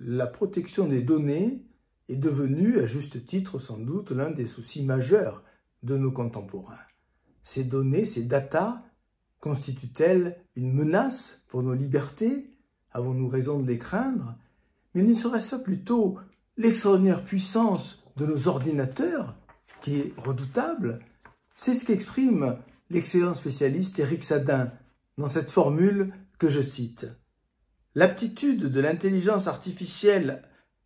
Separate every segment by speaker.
Speaker 1: la protection des données est devenue, à juste titre sans doute, l'un des soucis majeurs de nos contemporains. Ces données, ces data, constituent-elles une menace pour nos libertés? Avons-nous raison de les craindre? Mais ne serait-ce pas plutôt l'extraordinaire puissance de nos ordinateurs qui est redoutable? C'est ce qu'exprime l'excellent spécialiste Éric Sadin dans cette formule que je cite. L'aptitude de l'intelligence artificielle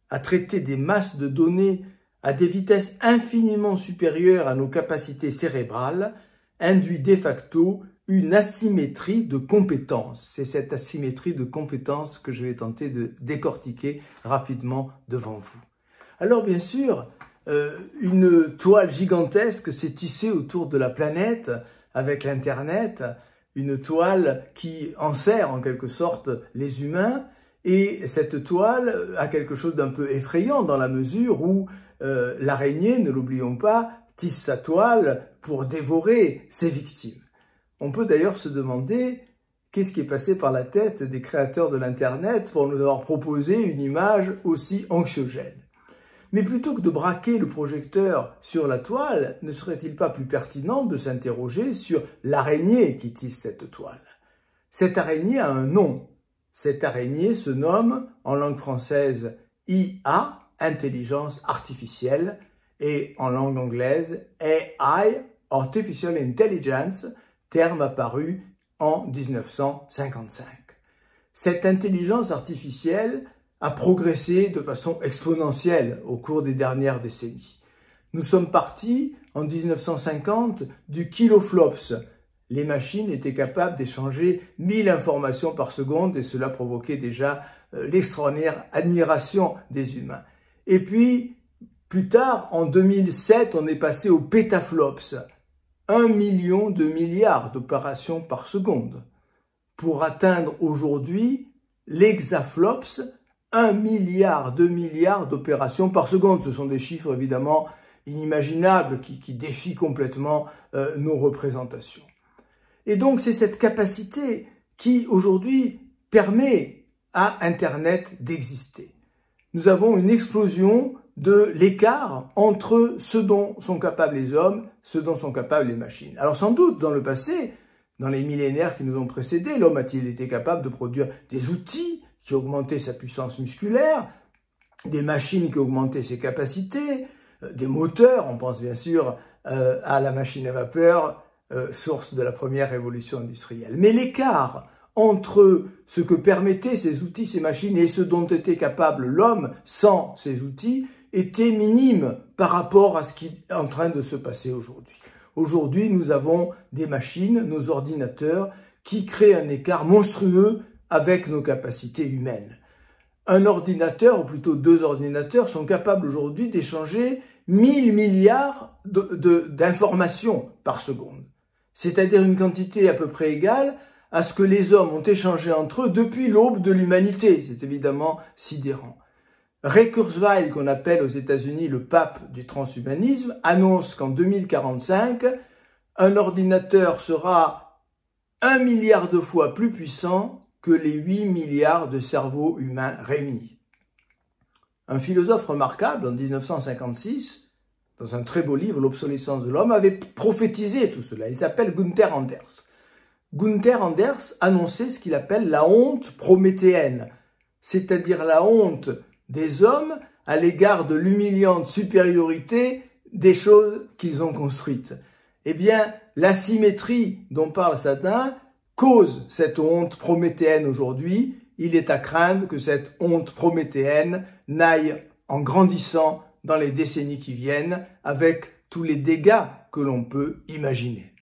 Speaker 1: à traiter des masses de données à des vitesses infiniment supérieures à nos capacités cérébrales induit de facto une asymétrie de compétences. C'est cette asymétrie de compétences que je vais tenter de décortiquer rapidement devant vous. Alors bien sûr, une toile gigantesque s'est tissée autour de la planète avec l'Internet, une toile qui enserre en quelque sorte les humains, et cette toile a quelque chose d'un peu effrayant dans la mesure où l'araignée, ne l'oublions pas, tisse sa toile pour dévorer ses victimes. On peut d'ailleurs se demander qu'est-ce qui est passé par la tête des créateurs de l'Internet pour nous avoir proposé une image aussi anxiogène. Mais plutôt que de braquer le projecteur sur la toile, ne serait-il pas plus pertinent de s'interroger sur l'araignée qui tisse cette toile? Cette araignée a un nom. Cette araignée se nomme, en langue française, IA, intelligence artificielle, et en langue anglaise, AI, Artificial Intelligence, terme apparu en 1955. Cette intelligence artificielle a progressé de façon exponentielle au cours des dernières décennies. Nous sommes partis en 1950 du kiloflops. Les machines étaient capables d'échanger 1000 informations par seconde et cela provoquait déjà l'extraordinaire admiration des humains. Et puis, plus tard, en 2007, on est passé au pétaflops. 1 million de milliards d'opérations par seconde, pour atteindre aujourd'hui l'hexaflops, 1 milliard de milliards d'opérations par seconde. Ce sont des chiffres évidemment inimaginables qui défient complètement nos représentations. Et donc c'est cette capacité qui aujourd'hui permet à Internet d'exister. Nous avons une explosion de l'écart entre ce dont sont capables les hommes, ce dont sont capables les machines. Alors sans doute, dans le passé, dans les millénaires qui nous ont précédés, l'homme a-t-il été capable de produire des outils qui augmentaient sa puissance musculaire, des machines qui augmentaient ses capacités, des moteurs, on pense bien sûr à la machine à vapeur, source de la première révolution industrielle. Mais l'écart entre ce que permettaient ces outils, ces machines, et ce dont était capable l'homme sans ces outils, était minime par rapport à ce qui est en train de se passer aujourd'hui. Aujourd'hui, nous avons des machines, nos ordinateurs, qui créent un écart monstrueux avec nos capacités humaines. Un ordinateur, ou plutôt 2 ordinateurs, sont capables aujourd'hui d'échanger 1000 milliards d'informations par seconde. C'est-à-dire une quantité à peu près égale à ce que les hommes ont échangé entre eux depuis l'aube de l'humanité. C'est évidemment sidérant. Ray Kurzweil, qu'on appelle aux États-Unis le pape du transhumanisme, annonce qu'en 2045, un ordinateur sera 1 milliard de fois plus puissant que les 8 milliards de cerveaux humains réunis. Un philosophe remarquable, en 1956, dans un très beau livre, L'obsolescence de l'homme, avait prophétisé tout cela. Il s'appelle Gunther Anders. Gunther Anders annonçait ce qu'il appelle la honte prométhéenne, c'est-à-dire la honte des hommes à l'égard de l'humiliante supériorité des choses qu'ils ont construites. Eh bien, l'asymétrie dont parle Sadin cause cette honte prométhéenne aujourd'hui. Il est à craindre que cette honte prométhéenne n'aille en grandissant dans les décennies qui viennent avec tous les dégâts que l'on peut imaginer.